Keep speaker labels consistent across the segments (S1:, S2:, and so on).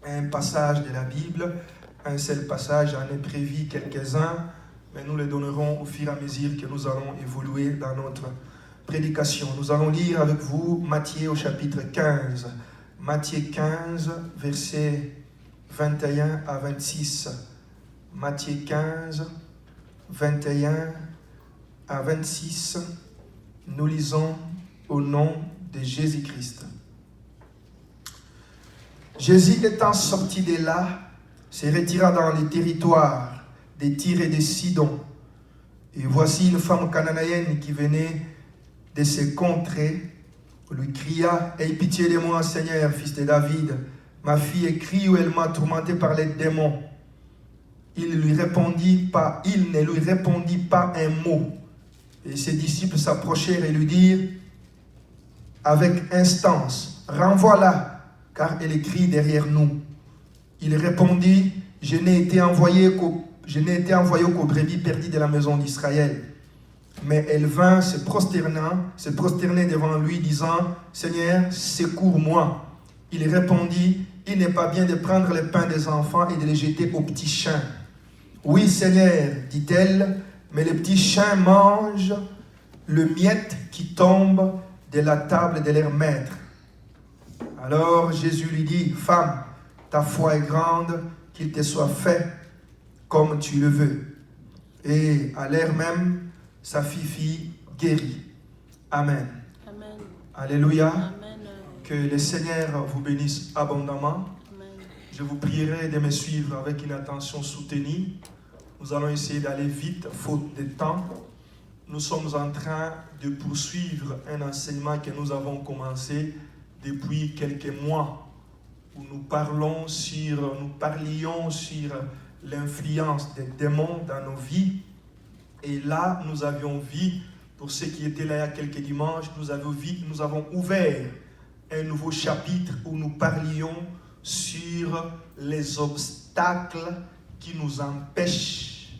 S1: un passage de la Bible, un seul passage, j'en ai prévu quelques-uns, mais nous les donnerons au fur et à mesure que nous allons évoluer dans notre prédication. Nous allons lire avec vous Matthieu au chapitre 15. Matthieu 15, versets 21 à 26. Matthieu 15, 21 à 26. Nous lisons au nom de Jésus-Christ. Jésus étant sorti de là, se retira dans les territoires des Tyr et de Sidon. Et voici une femme cananéenne qui venait de ces contrées, lui cria « Aie pitié de moi, Seigneur, fils de David, ma fille est crie où elle m'a tourmenté par les démons. » Il ne lui répondit pas un mot. Et ses disciples s'approchèrent et lui dirent avec instance, « Renvoie-la, car elle crie derrière nous. » Il répondit, « Je n'ai été envoyé qu'aux brebis perdues de la maison d'Israël. » Mais elle vint se prosterner devant lui, disant, « Seigneur, secours-moi. » Il répondit, « Il n'est pas bien de prendre le pain des enfants et de les jeter aux petits chiens. » « Oui, Seigneur, dit-elle, mais les petits chiens mangent le miette qui tombe de la table de leur maître. » Alors Jésus lui dit, « Femme, ta foi est grande, qu'il te soit fait comme tu le veux. » Et à l'heure même, sa fille guérie. Amen.
S2: Amen.
S1: Alléluia.
S2: Amen.
S1: Que le Seigneur vous bénisse abondamment.
S2: Amen.
S1: Je vous prierai de me suivre avec une attention soutenue. Nous allons essayer d'aller vite, faute de temps. Nous sommes en train de poursuivre un enseignement que nous avons commencé depuis quelques mois, où nous parlions sur l'influence des démons dans nos vies. Et là, nous avions vu, pour ceux qui étaient là il y a quelques dimanches, nous avons ouvert un nouveau chapitre où nous parlions sur les obstacles qui nous empêchent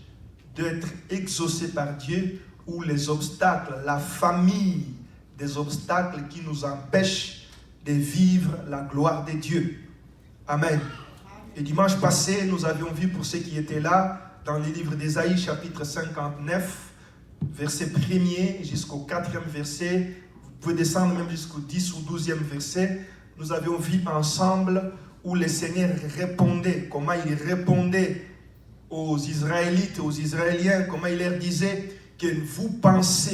S1: d'être exaucés par Dieu, ou les obstacles, la famille des obstacles qui nous empêchent de vivre la gloire de Dieu. Amen. Et dimanche passé, nous avions vu, pour ceux qui étaient là, dans le livre d'Ésaïe, chapitre 59, verset 1er jusqu'au 4e verset, vous pouvez descendre même jusqu'au 10 ou 12e verset, nous avions vu ensemble où le Seigneur répondait, comment il répondait aux Israélites, aux Israéliens, comment il leur disait que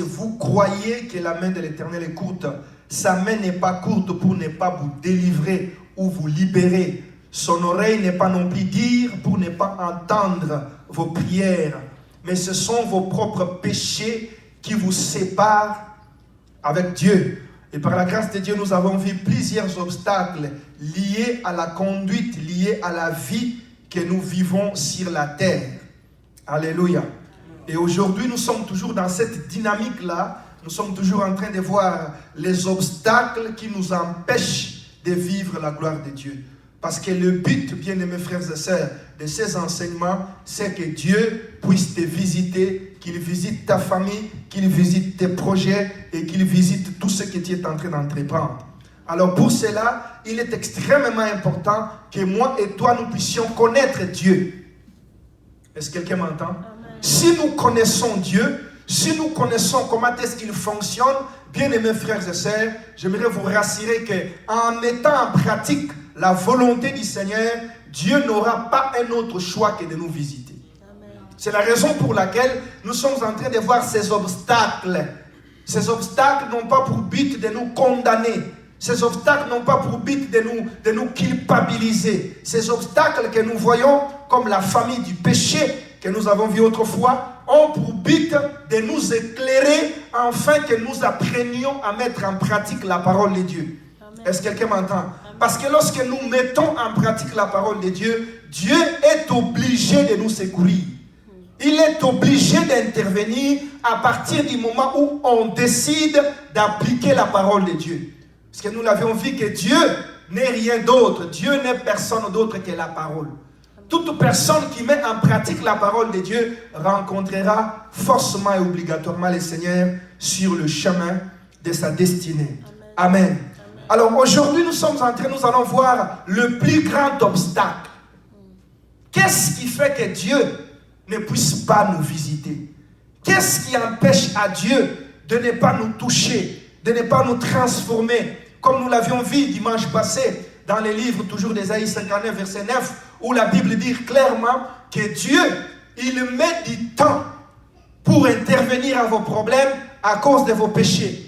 S1: vous croyez que la main de l'Éternel est courte. Sa main n'est pas courte pour ne pas vous délivrer ou vous libérer. Son oreille n'est pas non plus dire pour ne pas entendre vos prières. Mais ce sont vos propres péchés qui vous séparent avec Dieu. Et par la grâce de Dieu, nous avons vu plusieurs obstacles liés à la conduite, liés à la vie que nous vivons sur la terre. Alléluia. Et aujourd'hui, nous sommes toujours dans cette dynamique-là. Nous sommes toujours en train de voir les obstacles qui nous empêchent de vivre la gloire de Dieu. Parce que le but, bien-aimés frères et sœurs, de ces enseignements, c'est que Dieu puisse te visiter, qu'il visite ta famille, qu'il visite tes projets et qu'il visite tout ce que tu es en train d'entreprendre. Alors pour cela, il est extrêmement important que moi et toi, nous puissions connaître Dieu. Est-ce que quelqu'un m'entend? Si nous connaissons Dieu, si nous connaissons comment est-ce qu'il fonctionne, bien-aimés frères et sœurs, j'aimerais vous rassurer qu'en mettant en pratique la volonté du Seigneur, Dieu n'aura pas un autre choix que de nous visiter. C'est la raison pour laquelle nous sommes en train de voir ces obstacles. Ces obstacles n'ont pas pour but de nous condamner. Ces obstacles n'ont pas pour but de nous culpabiliser. Ces obstacles que nous voyons comme la famille du péché que nous avons vu autrefois ont pour but de nous éclairer afin que nous apprenions à mettre en pratique la parole de Dieu. Est-ce que quelqu'un m'entend? Parce que lorsque nous mettons en pratique la parole de Dieu, Dieu est obligé de nous secourir. Il est obligé d'intervenir à partir du moment où on décide d'appliquer la parole de Dieu. Parce que nous l'avions vu que Dieu n'est rien d'autre. Dieu n'est personne d'autre que la parole. Toute personne qui met en pratique la parole de Dieu rencontrera forcément et obligatoirement le Seigneur sur le chemin de sa destinée. Amen. Alors aujourd'hui, nous allons voir le plus grand obstacle. Qu'est-ce qui fait que Dieu ne puisse pas nous visiter? Qu'est-ce qui empêche à Dieu de ne pas nous toucher, de ne pas nous transformer, comme nous l'avions vu dimanche passé dans les livres toujours d'Ésaïe 59, verset 9, où la Bible dit clairement que Dieu, il met du temps pour intervenir à vos problèmes à cause de vos péchés.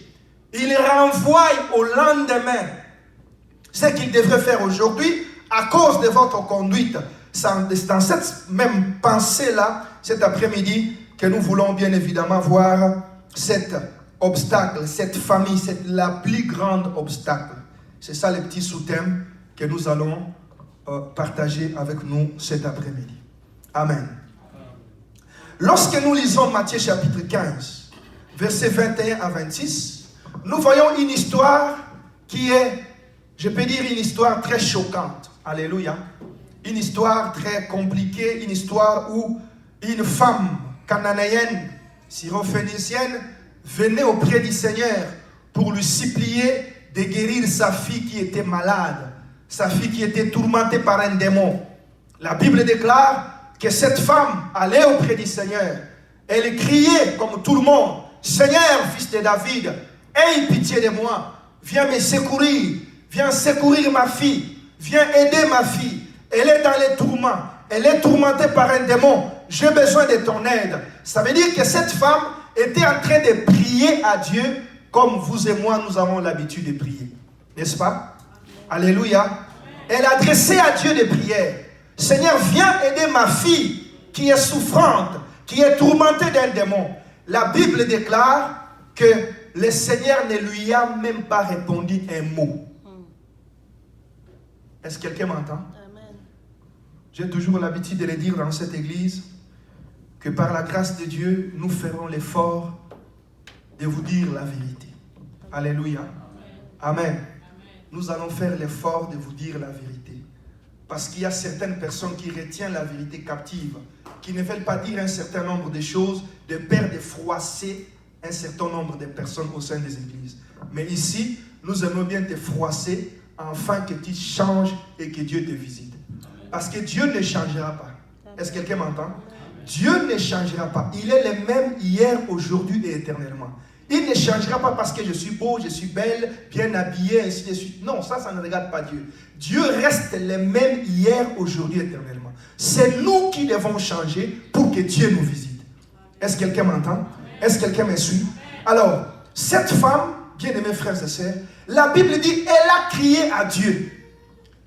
S1: Il renvoie au lendemain ce qu'il devrait faire aujourd'hui à cause de votre conduite. C'est dans cette même pensée-là, cet après-midi, que nous voulons bien évidemment voir cet obstacle, cette famille, la plus grande obstacle. C'est ça le petit sous-thème que nous allons partager avec nous cet après-midi. Amen. Lorsque nous lisons Matthieu chapitre 15, versets 21 à 26, nous voyons une histoire qui est, je peux dire, une histoire très choquante. Alléluia. Une histoire très compliquée, une histoire où une femme cananéenne, syrophénicienne, venait auprès du Seigneur pour lui supplier de guérir sa fille qui était malade, sa fille qui était tourmentée par un démon. La Bible déclare que cette femme allait auprès du Seigneur. Elle criait comme tout le monde, « Seigneur, fils de David, aie pitié de moi, viens me secourir, viens secourir ma fille, viens aider ma fille. Elle est dans les tourments, elle est tourmentée par un démon, j'ai besoin de ton aide. » Ça veut dire que cette femme était en train de prier à Dieu comme vous et moi, nous avons l'habitude de prier. N'est-ce pas? Alléluia. Elle adressait à Dieu des prières. « Seigneur, viens aider ma fille qui est souffrante, qui est tourmentée d'un démon. » La Bible déclare que le Seigneur ne lui a même pas répondu un mot. Est-ce que quelqu'un m'entend? J'ai toujours l'habitude de le dire dans cette église, que par la grâce de Dieu, nous ferons l'effort de vous dire la vérité. Alléluia. Amen. Nous allons faire l'effort de vous dire la vérité. Parce qu'il y a certaines personnes qui retiennent la vérité captive, qui ne veulent pas dire un certain nombre de choses, de peur de froisser un certain nombre de personnes au sein des églises. Mais ici, nous aimons bien te froisser afin que tu changes et que Dieu te visite. Parce que Dieu ne changera pas. Est-ce que quelqu'un m'entend? Dieu ne changera pas. Il est le même hier, aujourd'hui et éternellement. Il ne changera pas parce que je suis beau, je suis belle, bien habillée, ainsi de suite. Non, ça ne regarde pas Dieu. Dieu reste le même hier, aujourd'hui et éternellement. C'est nous qui devons changer pour que Dieu nous visite. Est-ce que quelqu'un m'entend? Est-ce que quelqu'un me suit? Alors, cette femme, bien-aimés frères et sœurs, la Bible dit, elle a crié à Dieu.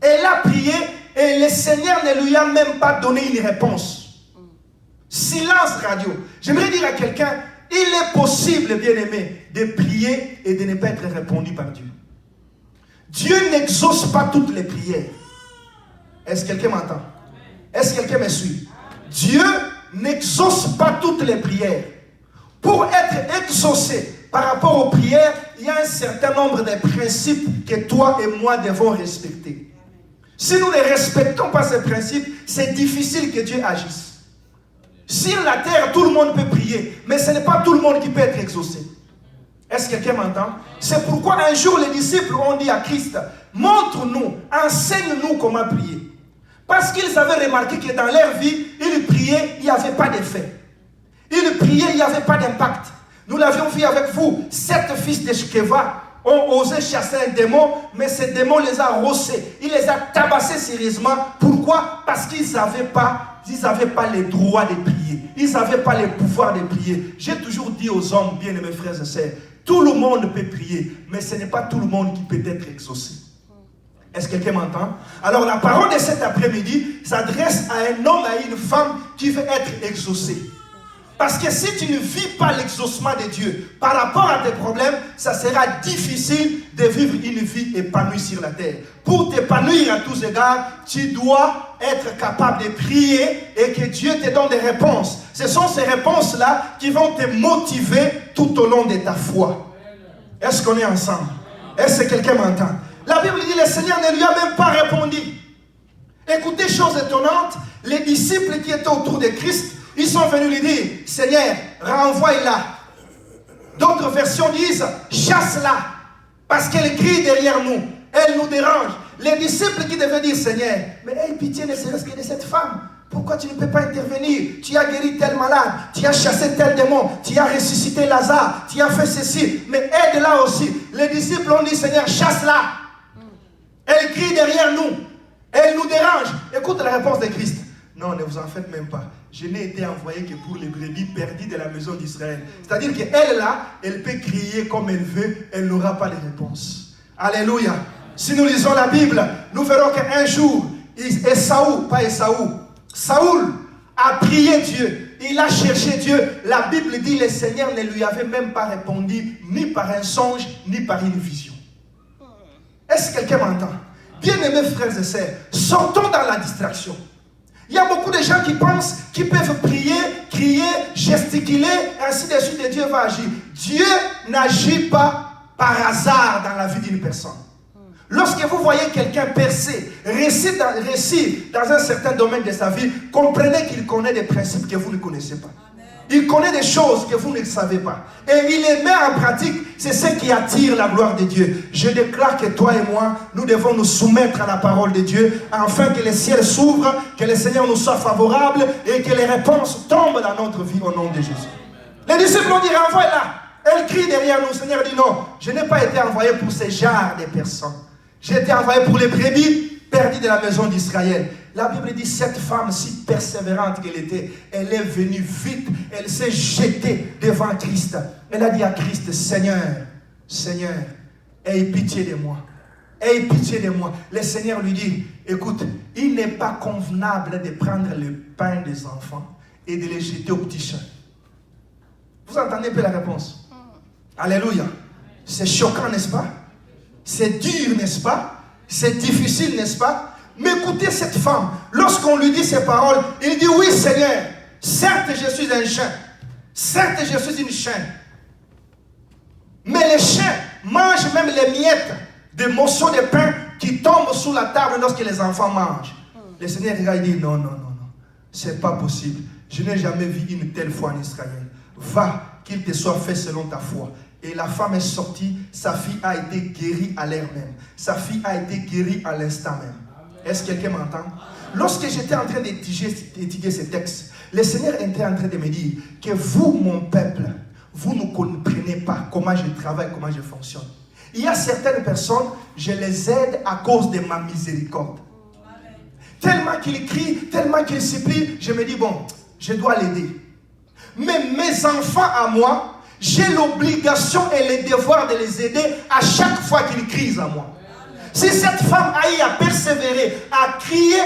S1: Elle a prié et le Seigneur ne lui a même pas donné une réponse. Silence radio. J'aimerais dire à quelqu'un, il est possible, bien-aimé, de prier et de ne pas être répondu par Dieu. Dieu n'exauce pas toutes les prières. Est-ce que quelqu'un m'entend? Est-ce que quelqu'un me suit? Dieu n'exauce pas toutes les prières. Pour être exaucé par rapport aux prières, il y a un certain nombre de principes que toi et moi devons respecter. Si nous ne respectons pas ces principes, c'est difficile que Dieu agisse. Sur la terre, tout le monde peut prier, mais ce n'est pas tout le monde qui peut être exaucé. Est-ce que quelqu'un m'entend? C'est pourquoi un jour les disciples ont dit à Christ, montre-nous, enseigne-nous comment prier. Parce qu'ils avaient remarqué que dans leur vie, ils priaient, il n'y avait pas d'effet. Ils priaient, il n'y avait pas d'impact. Nous l'avions vu avec vous, 7 fils de Shkeva ont osé chasser un démon, mais ce démon les a rossés. Il les a tabassés sérieusement. Pourquoi? Parce qu'ils n'avaient pas le droit de prier. Ils n'avaient pas le pouvoir de prier. J'ai toujours dit aux hommes, bien-aimés frères et sœurs, tout le monde peut prier, mais ce n'est pas tout le monde qui peut être exaucé. Est-ce que quelqu'un m'entend? Alors la parole de cet après-midi s'adresse à un homme, à une femme qui veut être exaucé. Parce que si tu ne vis pas l'exaucement de Dieu par rapport à tes problèmes, ça sera difficile de vivre une vie épanouie sur la terre. Pour t'épanouir à tous égards, tu dois être capable de prier et que Dieu te donne des réponses. Ce sont ces réponses-là qui vont te motiver tout au long de ta foi. Est-ce qu'on est ensemble? Est-ce que quelqu'un m'entend? La Bible dit, le Seigneur ne lui a même pas répondu. Écoutez, chose étonnante, les disciples qui étaient autour de Christ, ils sont venus lui dire, Seigneur, renvoie-la. D'autres versions disent, chasse-la. Parce qu'elle crie derrière nous. Elle nous dérange. Les disciples qui devaient dire, Seigneur, mais aie pitié ne serait-ce que de cette femme. Pourquoi tu ne peux pas intervenir? Tu as guéri tel malade, tu as chassé tel démon, tu as ressuscité Lazare, tu as fait ceci, mais aide-la aussi. Les disciples ont dit, Seigneur, chasse-la. Elle crie derrière nous, elle nous dérange. Écoute la réponse de Christ. Non, ne vous en faites même pas. Je n'ai été envoyé que pour les brebis perdues de la maison d'Israël. C'est-à-dire qu'elle là, elle peut crier comme elle veut, elle n'aura pas de réponse. Alléluia. Si nous lisons la Bible, nous verrons qu'un jour, Esaü, pas Esaü, Saoul a prié Dieu, il a cherché Dieu. La Bible dit que le Seigneur ne lui avait même pas répondu, ni par un songe, ni par une vision. Est-ce que quelqu'un m'entend? Bien-aimés frères et sœurs, sortons dans la distraction. Il y a beaucoup de gens qui pensent qu'ils peuvent prier, crier, gesticuler, ainsi de suite, et Dieu va agir. Dieu n'agit pas par hasard dans la vie d'une personne. Lorsque vous voyez quelqu'un percer, réussir dans un certain domaine de sa vie, comprenez qu'il connaît des principes que vous ne connaissez pas. Il connaît des choses que vous ne savez pas. Et il les met en pratique. C'est ce qui attire la gloire de Dieu. Je déclare que toi et moi, nous devons nous soumettre à la parole de Dieu, afin que les ciels s'ouvrent, que le Seigneur nous soit favorable et que les réponses tombent dans notre vie au nom de Jésus. Les disciples ont dit, renvoie-la. Elle crie derrière nous. Le Seigneur dit, non, je n'ai pas été envoyé pour ce genre de personnes. J'ai été envoyé pour les brebis perdues de la maison d'Israël. La Bible dit, cette femme si persévérante qu'elle était, elle est venue vite, elle s'est jetée devant Christ. Elle a dit à Christ, Seigneur, Seigneur, aie pitié de moi. Aie pitié de moi. Le Seigneur lui dit, écoute, il n'est pas convenable de prendre le pain des enfants et de les jeter aux petits chiens. Vous entendez un peu la réponse? Alléluia. C'est choquant, n'est-ce pas? C'est dur, n'est-ce pas? C'est difficile, n'est-ce pas? Mais écoutez cette femme. Lorsqu'on lui dit ces paroles, il dit, oui Seigneur, certes je suis un chien. Certes je suis une chienne. Mais les chiens mangent même les miettes des morceaux de pain qui tombent sous la table lorsque les enfants mangent. Le Seigneur regarde et dit, non, non, non, non. C'est pas possible. Je n'ai jamais vu une telle foi en Israël. Va, qu'il te soit fait selon ta foi. Et la femme est sortie, sa fille a été guérie à l'heure même. Sa fille a été guérie à l'instant même. Est-ce que quelqu'un m'entend? Lorsque j'étais en train d'étudier ces textes, le Seigneur était en train de me dire que vous, mon peuple, vous ne comprenez pas comment je travaille, comment je fonctionne. Il y a certaines personnes, je les aide à cause de ma miséricorde. Tellement qu'ils crient, tellement qu'ils supplient, je me dis, bon, je dois l'aider. Mais mes enfants à moi, j'ai l'obligation et le devoir de les aider à chaque fois qu'ils crient à moi. Si cette femme a eu à persévérer, à crier,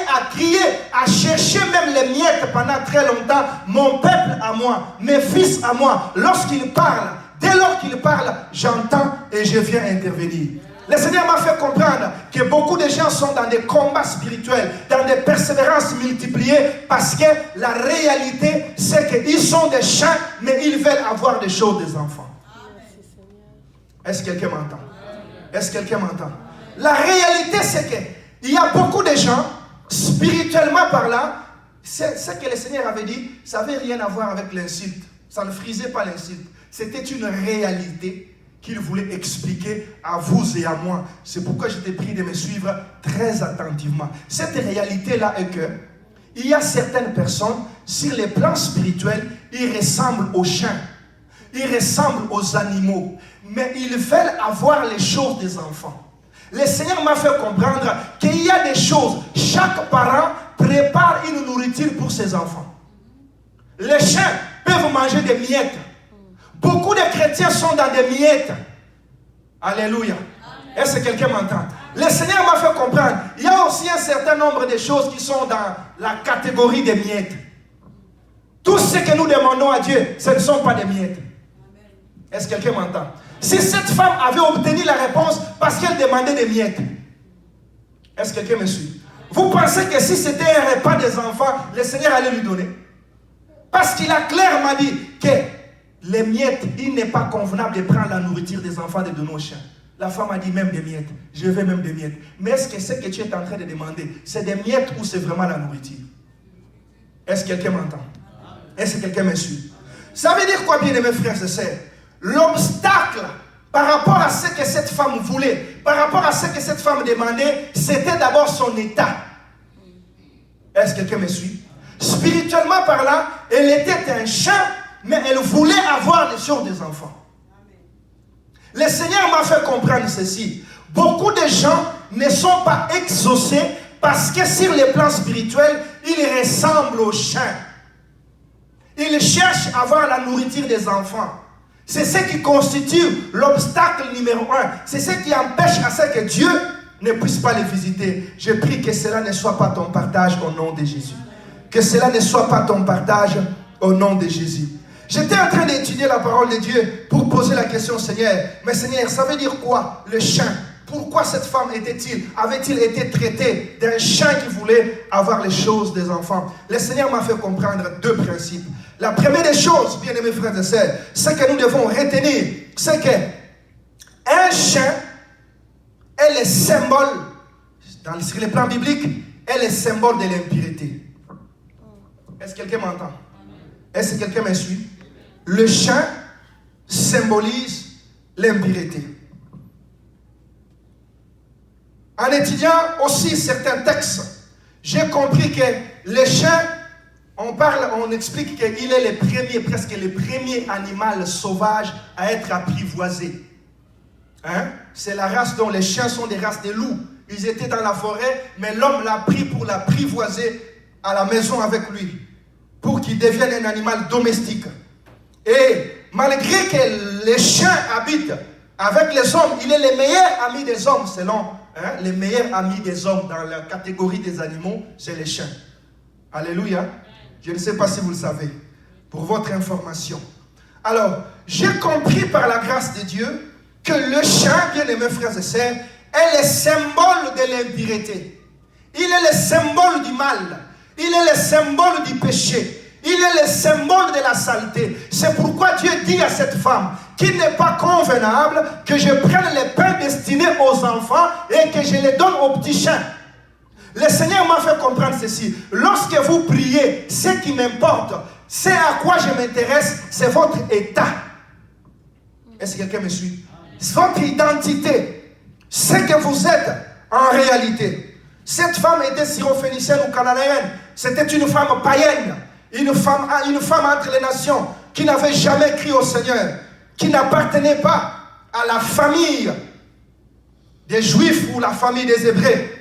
S1: à chercher même les miettes pendant très longtemps, mon peuple à moi, mes fils à moi, lorsqu'ils parlent, dès lors qu'ils parlent, j'entends et je viens intervenir. Le Seigneur m'a fait comprendre que beaucoup de gens sont dans des combats spirituels, dans des persévérances multipliées, parce que la réalité, c'est qu'ils sont des chiens, mais ils veulent avoir des choses des enfants. Est-ce que quelqu'un m'entend? Est-ce que quelqu'un m'entend? La réalité, c'est qu'il y a beaucoup de gens, spirituellement parlant, ce que le Seigneur avait dit, ça n'avait rien à voir avec l'insulte. Ça ne frisait pas l'insulte. C'était une réalité qu'il voulait expliquer à vous et à moi. C'est pourquoi je t'ai pris de me suivre très attentivement. Cette réalité-là est que il y a certaines personnes, sur les plans spirituels, ils ressemblent aux chiens, ils ressemblent aux animaux, mais ils veulent avoir les choses des enfants. Le Seigneur m'a fait comprendre qu'il y a des choses, chaque parent prépare une nourriture pour ses enfants. Les chiens peuvent manger des miettes. Beaucoup de chrétiens sont dans des miettes. Alléluia. Est-ce que quelqu'un m'entend? Le Seigneur m'a fait comprendre. Il y a aussi un certain nombre de choses qui sont dans la catégorie des miettes. Tout ce que nous demandons à Dieu, ce ne sont pas des miettes. Est-ce que quelqu'un m'entend? Si cette femme avait obtenu la réponse parce qu'elle demandait des miettes, est-ce que quelqu'un me suit? Vous pensez que si c'était un repas des enfants, le Seigneur allait lui donner? Parce qu'il a clairement dit que les miettes, il n'est pas convenable de prendre la nourriture des enfants de nos chiens. La femme a dit même des miettes. Je veux même des miettes. Mais est-ce que ce que tu es en train de demander, c'est des miettes ou c'est vraiment la nourriture? Est-ce que quelqu'un m'entend? Est-ce que quelqu'un me suit? Ça veut dire quoi, bien aimés frères et sœurs? L'obstacle par rapport à ce que cette femme voulait, par rapport à ce que cette femme demandait, c'était d'abord son état. Est-ce que quelqu'un me suit? Spirituellement parlant, elle était un chien, mais elle voulait avoir les choses des enfants. Le Seigneur m'a fait comprendre ceci. Beaucoup de gens ne sont pas exaucés parce que sur le plan spirituel, ils ressemblent aux chiens. Ils cherchent à avoir la nourriture des enfants. C'est ce qui constitue l'obstacle numéro 1. C'est ce qui empêche à ce que Dieu ne puisse pas les visiter. Je prie que cela ne soit pas ton partage au nom de Jésus. Que cela ne soit pas ton partage au nom de Jésus. J'étais en train d'étudier la parole de Dieu pour poser la question, Seigneur. Mais Seigneur, ça veut dire quoi, le chien? Pourquoi cette femme avait-il été traité d'un chien qui voulait avoir les choses des enfants? Le Seigneur m'a fait comprendre deux principes. La première des choses, bien aimés frères et sœurs, ce que nous devons retenir, c'est qu'un chien est le symbole, sur le plan biblique, est le symbole de l'impureté. Est-ce que quelqu'un m'entend? Est-ce que quelqu'un me suit? Le chien symbolise l'impureté. En étudiant aussi certains textes, j'ai compris que le chien, on explique qu'il est presque le premier animal sauvage à être apprivoisé. Hein? C'est la race dont les chiens sont des races de loups. Ils étaient dans la forêt, mais l'homme l'a pris pour l'apprivoiser à la maison avec lui, pour qu'il devienne un animal domestique. Et malgré que les chiens habitent avec les hommes, il est le meilleur ami des hommes, selon les meilleurs amis des hommes dans la catégorie des animaux, c'est les chiens. Alléluia. Je ne sais pas si vous le savez, pour votre information. Alors, j'ai compris par la grâce de Dieu que le chien, bien aimés frères et sœurs, est le symbole de l'impureté. Il est le symbole du mal. Il est le symbole du péché. Il est le symbole de la saleté. C'est pourquoi Dieu dit à cette femme qu'il n'est pas convenable que je prenne les pains destinés aux enfants et que je les donne aux petits chiens. Le Seigneur m'a fait comprendre ceci. Lorsque vous priez, ce qui m'importe, c'est à quoi je m'intéresse, c'est votre état. Est-ce que quelqu'un me suit? Votre identité, ce que vous êtes en réalité. Cette femme était syrophénicienne ou cananéenne. C'était une femme païenne, une femme entre les nations, qui n'avait jamais crié au Seigneur, qui n'appartenait pas à la famille des Juifs ou la famille des Hébreux.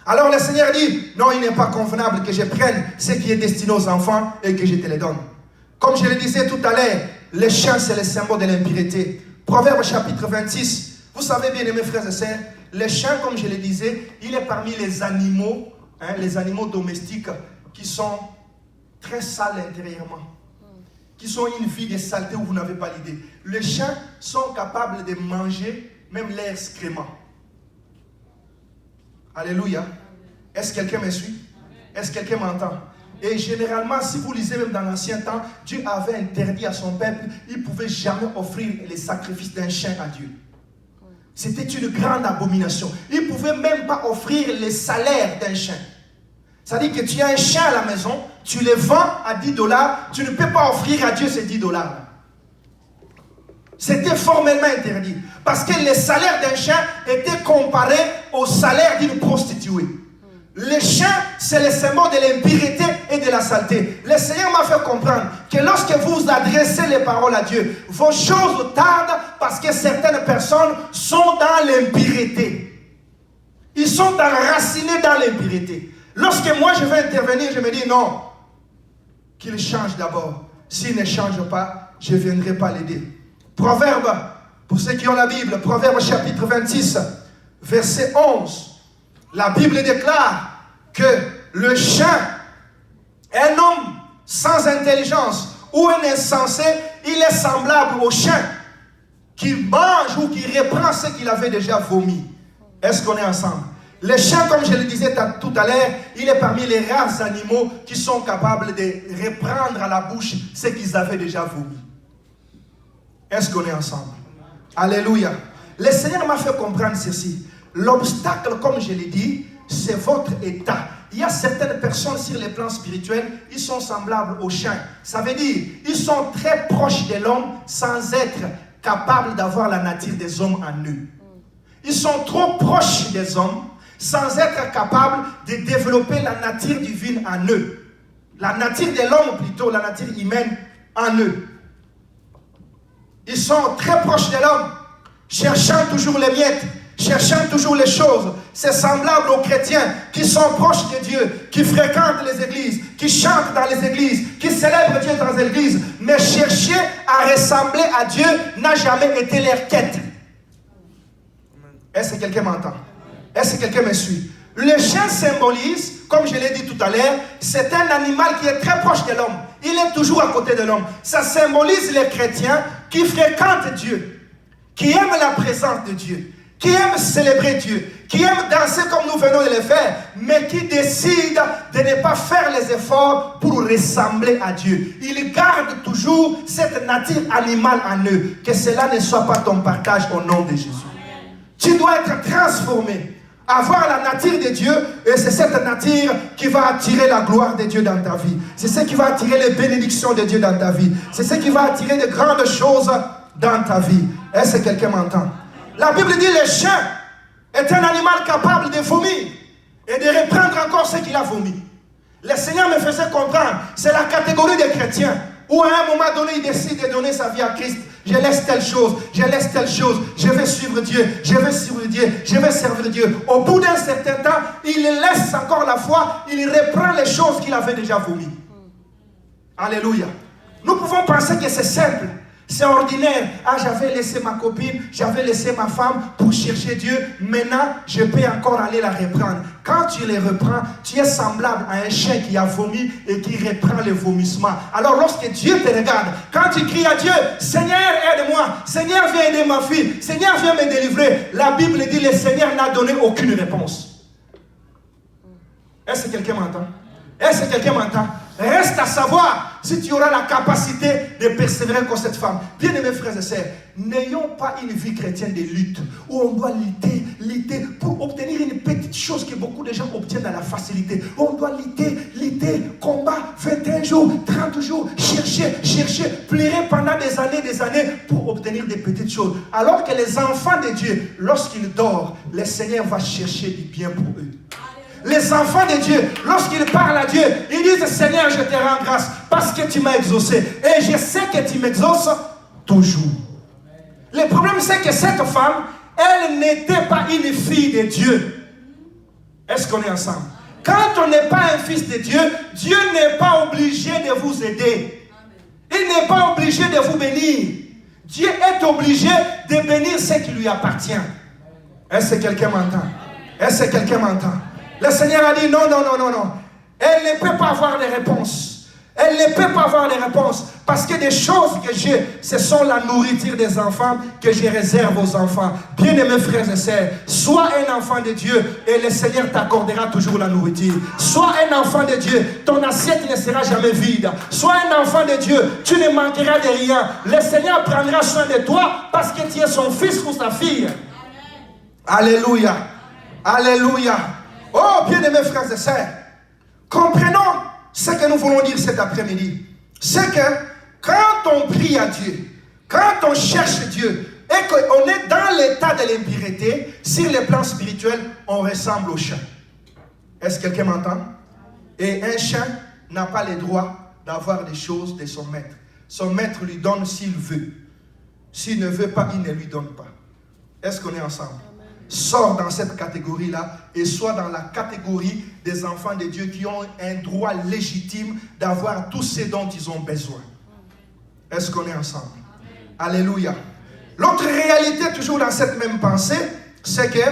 S1: Alors le Seigneur dit, non, il n'est pas convenable que je prenne ce qui est destiné aux enfants et que je te les donne. Comme je le disais tout à l'heure, le chien c'est le symbole de l'impureté. Proverbe chapitre 26, vous savez bien aimés frères et sœurs, le chien, comme je le disais, il est parmi les animaux domestiques qui sont très sales intérieurement, qui sont une vie de saleté où vous n'avez pas l'idée. Les chiens sont capables de manger même leurs excréments. Alléluia. Est-ce que quelqu'un me suit? Est-ce que quelqu'un m'entend? Et généralement, si vous lisez même dans l'ancien temps, Dieu avait interdit à son peuple, il ne pouvait jamais offrir les sacrifices d'un chien à Dieu. C'était une grande abomination. Il ne pouvait même pas offrir les salaires d'un chien. C'est-à-dire que tu as un chien à la maison, tu le vends à $10, tu ne peux pas offrir à Dieu ces $10. C'était formellement interdit. Parce que le salaire d'un chien était comparé au salaire d'une prostituée. Le chien, c'est le symbole de l'impureté et de la saleté. Le Seigneur m'a fait comprendre que lorsque vous adressez les paroles à Dieu, vos choses tardent parce que certaines personnes sont dans l'impureté. Ils sont enracinés dans l'impureté. Lorsque moi je vais intervenir, je me dis non, qu'il change d'abord. S'il ne change pas, je ne viendrai pas l'aider. Proverbe, pour ceux qui ont la Bible, Proverbe chapitre 26, verset 11. La Bible déclare que le chien, un homme sans intelligence ou un insensé, il est semblable au chien qui mange ou qui reprend ce qu'il avait déjà vomi. Est-ce qu'on est ensemble? Le chien, comme je le disais tout à l'heure, il est parmi les rares animaux qui sont capables de reprendre à la bouche ce qu'ils avaient déjà vomi. Est-ce qu'on est ensemble? Alléluia. Le Seigneur m'a fait comprendre ceci. L'obstacle, comme je l'ai dit, c'est votre état. Il y a certaines personnes sur les plans spirituels, ils sont semblables aux chiens. Ça veut dire, ils sont très proches de l'homme sans être capables d'avoir la nature des hommes en eux. Ils sont trop proches des hommes sans être capables de développer la nature divine en eux. La nature de l'homme plutôt, la nature humaine en eux. Ils sont très proches de l'homme, cherchant toujours les miettes, cherchant toujours les choses. C'est semblable aux chrétiens qui sont proches de Dieu, qui fréquentent les églises, qui chantent dans les églises, qui célèbrent Dieu dans les églises. Mais chercher à ressembler à Dieu n'a jamais été leur quête. Est-ce que quelqu'un m'entend? Est-ce que quelqu'un me suit? Le chien symbolise, comme je l'ai dit tout à l'heure, c'est un animal qui est très proche de l'homme. Il est toujours à côté de l'homme. Ça symbolise les chrétiens qui fréquentent Dieu, qui aiment la présence de Dieu, qui aiment célébrer Dieu, qui aiment danser comme nous venons de le faire, mais qui décident de ne pas faire les efforts pour ressembler à Dieu. Ils gardent toujours cette nature animale en eux. Que cela ne soit pas ton partage au nom de Jésus. Tu dois être transformé, avoir la nature de Dieu, et c'est cette nature qui va attirer la gloire de Dieu dans ta vie. C'est ce qui va attirer les bénédictions de Dieu dans ta vie. C'est ce qui va attirer de grandes choses dans ta vie. Est-ce que quelqu'un m'entend? La Bible dit le chien est un animal capable de vomir et de reprendre encore ce qu'il a vomi. Le Seigneur me faisait comprendre, c'est la catégorie des chrétiens où à un moment donné il décide de donner sa vie à Christ. Je laisse telle chose, je laisse telle chose, je vais suivre Dieu, je vais suivre Dieu, je vais servir Dieu. Au bout d'un certain temps, il laisse encore la foi, il reprend les choses qu'il avait déjà vomies. Alléluia. Nous pouvons penser que c'est simple, c'est ordinaire. Ah, j'avais laissé ma copine, j'avais laissé ma femme pour chercher Dieu. Maintenant, je peux encore aller la reprendre. Quand tu les reprends, tu es semblable à un chien qui a vomi et qui reprend le vomissement. Alors, lorsque Dieu te regarde, quand tu cries à Dieu, Seigneur, aide-moi, Seigneur, viens aider ma fille, Seigneur, viens me délivrer, la Bible dit, le Seigneur n'a donné aucune réponse. Est-ce que quelqu'un m'entend? Est-ce que quelqu'un m'entend? Reste à savoir si tu auras la capacité de persévérer comme cette femme. Bien-aimés frères et sœurs, n'ayons pas une vie chrétienne de lutte où on doit lutter pour obtenir une petite chose que beaucoup de gens obtiennent dans la facilité. On doit lutter, combat, 21 jours, 30 jours, chercher, pleurer pendant des années pour obtenir des petites choses. Alors que les enfants de Dieu, lorsqu'ils dorment, le Seigneur va chercher du bien pour eux. Les enfants de Dieu, lorsqu'ils parlent à Dieu, ils disent, Seigneur, je te rends grâce parce que tu m'as exaucé. Et je sais que tu m'exauces toujours. Le problème, c'est que cette femme, elle n'était pas une fille de Dieu. Est-ce qu'on est ensemble? Quand on n'est pas un fils de Dieu, Dieu n'est pas obligé de vous aider. Il n'est pas obligé de vous bénir. Dieu est obligé de bénir ce qui lui appartient. Est-ce que quelqu'un m'entend? Est-ce que quelqu'un m'entend? Le Seigneur a dit non. Elle ne peut pas avoir les réponses. Elle ne peut pas avoir les réponses. Parce que des choses que j'ai, ce sont la nourriture des enfants que je réserve aux enfants. Bien-aimés frères et sœurs, sois un enfant de Dieu et le Seigneur t'accordera toujours la nourriture. Sois un enfant de Dieu, ton assiette ne sera jamais vide. Sois un enfant de Dieu, tu ne manqueras de rien. Le Seigneur prendra soin de toi parce que tu es son fils ou sa fille. Alléluia. Alléluia. Oh, bien-aimés frères et sœurs, comprenons ce que nous voulons dire cet après-midi. C'est que quand on prie à Dieu, quand on cherche Dieu, et qu'on est dans l'état de l'impureté, sur le plan spirituel, on ressemble au chien. Est-ce que quelqu'un m'entend? Et un chien n'a pas le droit d'avoir des choses de son maître. Son maître lui donne s'il veut. S'il ne veut pas, il ne lui donne pas. Est-ce qu'on est ensemble? Sors dans cette catégorie-là et sois dans la catégorie des enfants de Dieu qui ont un droit légitime d'avoir tout ce dont ils ont besoin. Est-ce qu'on est ensemble? Alléluia. L'autre réalité, toujours dans cette même pensée, c'est que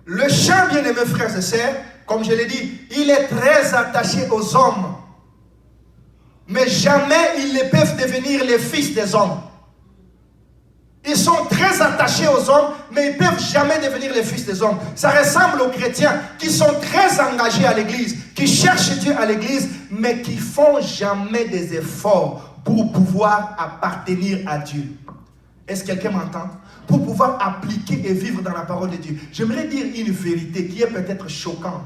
S1: le chien, bien-aimé frères et sœurs, comme je l'ai dit, il est très attaché aux hommes. Mais jamais ils ne peuvent devenir les fils des hommes. Ils sont très attachés aux hommes, mais ils ne peuvent jamais devenir les fils des hommes. Ça ressemble aux chrétiens qui sont très engagés à l'église, qui cherchent Dieu à l'église, mais qui ne font jamais des efforts pour pouvoir appartenir à Dieu. Est-ce que quelqu'un m'entend? Pour pouvoir appliquer et vivre dans la parole de Dieu. J'aimerais dire une vérité qui est peut-être choquante.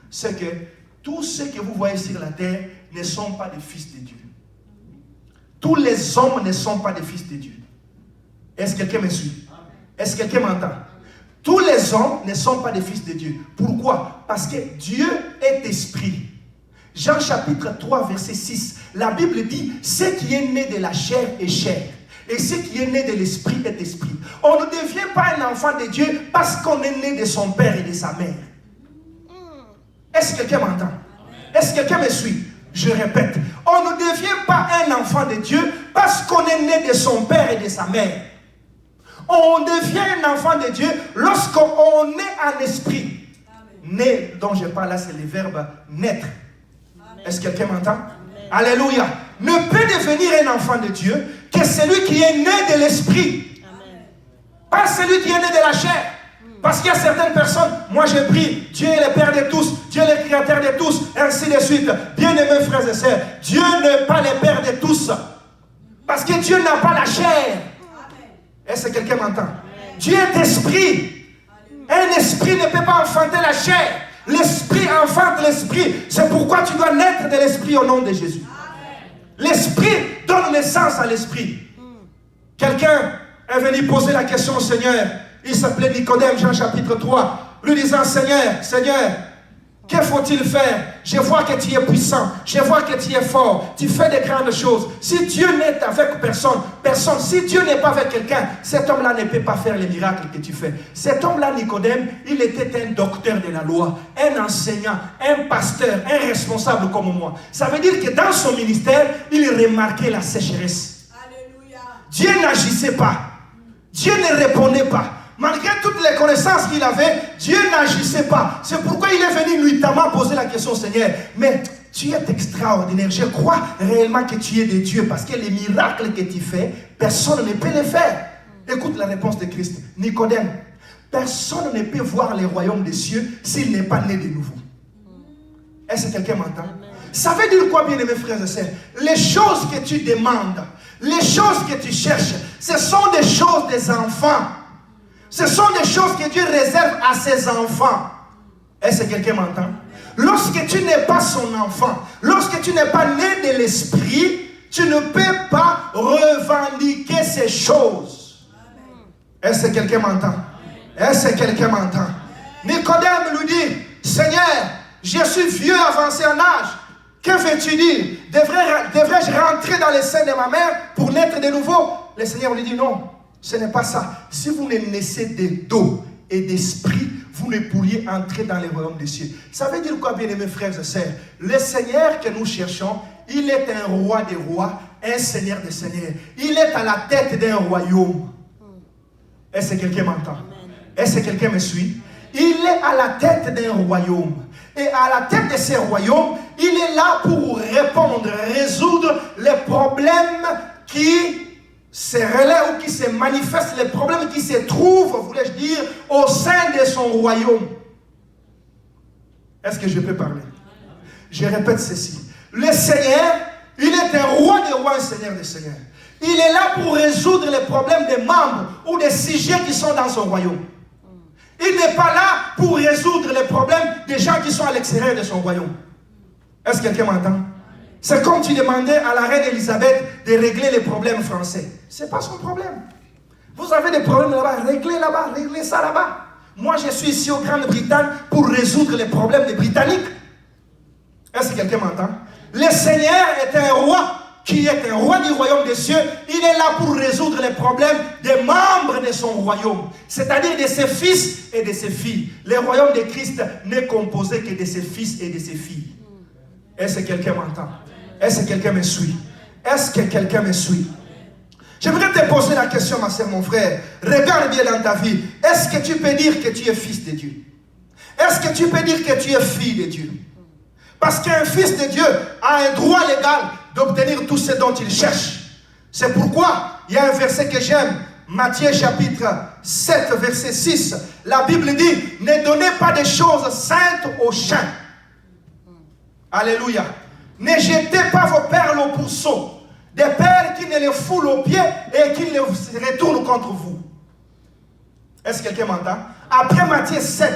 S1: C'est que tous ceux que vous voyez sur la terre ne sont pas des fils de Dieu. tous les hommes ne sont pas des fils de Dieu. Est-ce que quelqu'un me suit? Est-ce que quelqu'un m'entend? Tous les hommes ne sont pas des fils de Dieu. Pourquoi? Parce que Dieu est esprit. Jean chapitre 3 verset 6, la Bible dit, ce qui est né de la chair est chair, et ce qui est né de l'esprit est esprit. On ne devient pas un enfant de Dieu parce qu'on est né de son père et de sa mère. Est-ce que quelqu'un m'entend? Est-ce que quelqu'un me suit? Je répète, on ne devient pas un enfant de Dieu parce qu'on est né de son père et de sa mère. On devient un enfant de Dieu lorsqu'on est en esprit. Né, dont je parle là, c'est le verbe naître. Est-ce que quelqu'un m'entend? Alléluia. Ne peut devenir un enfant de Dieu que celui qui est né de l'esprit. Pas celui qui est né de la chair. Parce qu'il y a certaines personnes, moi je prie, Dieu est le Père de tous, Dieu est le Créateur de tous, ainsi de suite. Bien-aimés frères et sœurs, Dieu n'est pas le Père de tous. Parce que Dieu n'a pas la chair. Est-ce que quelqu'un m'entend? Dieu est esprit. Un esprit ne peut pas enfanter la chair. L'esprit enfante l'esprit. C'est pourquoi tu dois naître de l'esprit au nom de Jésus. L'esprit donne naissance à l'esprit. Quelqu'un est venu poser la question au Seigneur. Il s'appelait Nicodème, Jean chapitre 3. Lui disant, Seigneur, que faut-il faire? Je vois que tu es puissant. Je vois que tu es fort. Tu fais de grandes choses. Si Dieu n'est avec personne, si Dieu n'est pas avec quelqu'un, cet homme-là ne peut pas faire les miracles que tu fais. Cet homme-là, Nicodème, il était un docteur de la loi, un enseignant, un pasteur, un responsable comme moi. Ça veut dire que dans son ministère, il remarquait la sécheresse. Alléluia. Dieu n'agissait pas. Dieu ne répondait pas. Malgré toutes les connaissances qu'il avait, Dieu n'agissait pas. C'est pourquoi il est venu nuitamment poser la question au Seigneur. Mais tu es extraordinaire. Je crois réellement que tu es de Dieu. Parce que les miracles que tu fais, personne ne peut les faire. Écoute la réponse de Christ. Nicodème, personne ne peut voir le royaume des cieux s'il n'est pas né de nouveau. Est-ce que quelqu'un m'entend? Ça veut dire quoi, bien aimés frères et sœurs? Les choses que tu demandes, les choses que tu cherches, ce sont des choses des enfants. Ce sont des choses que Dieu réserve à ses enfants. Est-ce que quelqu'un m'entend? Lorsque tu n'es pas son enfant, lorsque tu n'es pas né de l'esprit, tu ne peux pas revendiquer ces choses. Est-ce que quelqu'un m'entend? Est-ce que quelqu'un m'entend? Nicodème lui dit, Seigneur, je suis vieux avancé en âge. Que veux-tu dire? Devrais-je rentrer dans les seins de ma mère pour naître de nouveau? Le Seigneur lui dit non. Ce n'est pas ça. Si vous ne naissez d'eau et d'esprit, vous ne pourriez entrer dans les royaumes des cieux. Ça veut dire quoi, bien-aimés frères et sœurs? Le Seigneur que nous cherchons, il est un roi des rois, un seigneur des seigneurs. Il est à la tête d'un royaume. Est-ce que quelqu'un m'entend? Est-ce que quelqu'un me suit? Il est à la tête d'un royaume. Et à la tête de ce royaume, il est là pour répondre, résoudre les problèmes qui se relaient ou qui se manifestent, les problèmes qui se trouvent, voulais-je dire, au sein de son royaume. Est-ce que je peux parler? Je répète ceci. Le Seigneur, il est un roi des rois, un seigneur des seigneurs. Il est là pour résoudre les problèmes des membres ou des sujets qui sont dans son royaume. Il n'est pas là pour résoudre les problèmes des gens qui sont à l'extérieur de son royaume. Est-ce que quelqu'un m'entend? C'est comme tu demandais à la reine Elisabeth de régler les problèmes français. Ce n'est pas son problème. Vous avez des problèmes là-bas, réglez ça là-bas. Moi, je suis ici au Grande-Bretagne pour résoudre les problèmes des Britanniques. Est-ce que quelqu'un m'entend? Le Seigneur est un roi qui est un roi du royaume des cieux. Il est là pour résoudre les problèmes des membres de son royaume, c'est-à-dire de ses fils et de ses filles. Le royaume de Christ n'est composé que de ses fils et de ses filles. Est-ce que quelqu'un m'entend? Est-ce que quelqu'un me suit? Est-ce que quelqu'un me suit? J'aimerais te poser la question, ma soeur, mon frère. Regarde bien dans ta vie. Est-ce que tu peux dire que tu es fils de Dieu? Est-ce que tu peux dire que tu es fille de Dieu? Parce qu'un fils de Dieu a un droit légal d'obtenir tout ce dont il cherche. C'est pourquoi il y a un verset que j'aime. Matthieu chapitre 7, verset 6. La Bible dit, ne donnez pas des choses saintes aux chiens. Alléluia. Ne jetez pas vos perles au pourceau. Des perles qui ne les foulent aux pieds et qui les retournent contre vous. Est-ce que quelqu'un m'entend? Après Matthieu 7,